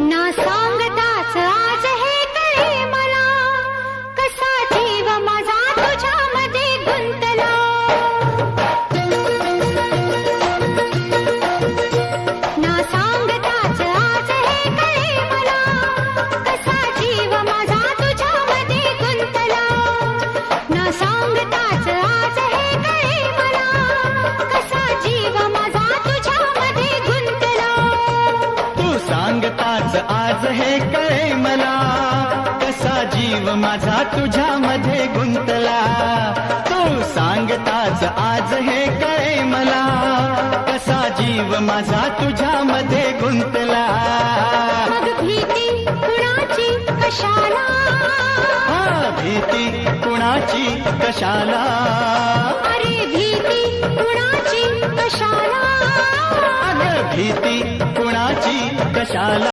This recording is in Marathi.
ना सांगताच आज हे कळे मला, कसा जीव माझा तुझ्यामध्ये गुंतला. ना सांगताच आज हे कळे मला, कसा जीव माझा तुझ्यामध्ये गुंतला. ना सांगताच आज हे कळे मला, कसा जीव माझा तुझ्यामध्ये गुंतला. तू सांगताच आज हे कळे मला, कसा जीव माझा तुझ्यामध्ये गुंतला. तू सांगताच आज हे कळे मला, कसा जीव माझा तुझ्यामध्ये गुंतला. मग भीती कुणाची कशाला, भीती कुणाची कशाला, अरे भीती कुणाची कशाला, अगं भीती कुणाची कशाला.